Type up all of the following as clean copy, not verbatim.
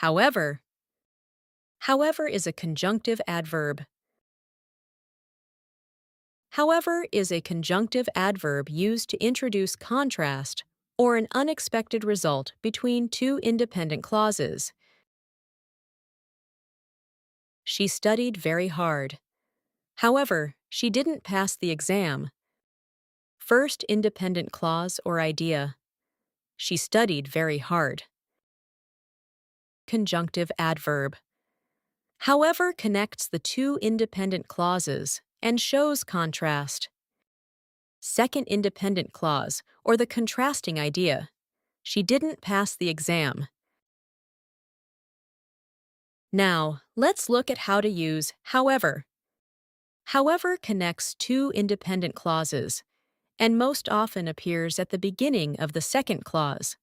However. However is a conjunctive adverb. However is a conjunctive adverb used to introduce contrast or an unexpected result between two independent clauses. She studied very hard. However, she didn't pass the exam. First independent clause or idea. She studied very hard. Conjunctive adverb. However connects the two independent clauses and shows contrast. Second independent clause, or the contrasting idea. She didn't pass the exam. Now, let's look at how to use however. However connects two independent clauses and most often appears at the beginning of the second clause.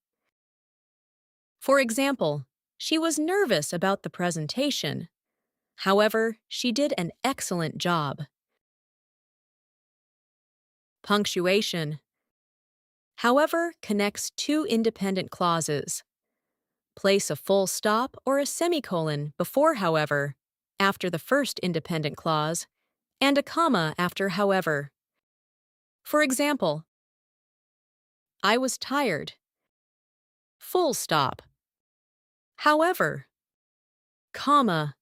For example, she was nervous about the presentation. However, she did an excellent job. Punctuation. However connects two independent clauses. Place a full stop or a semicolon before however, after the first independent clause, and a comma after however. For example, I was tired. Full stop. However, comma.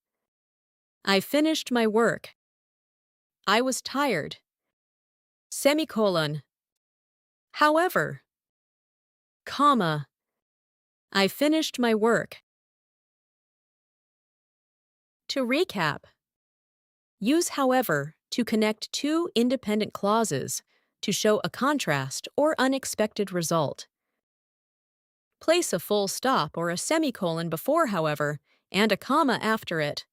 I finished my work. I was tired. Semicolon. However, comma. I finished my work. To recap, use however to connect two independent clauses to show a contrast or unexpected result. Place a full stop or a semicolon before however and a comma after it.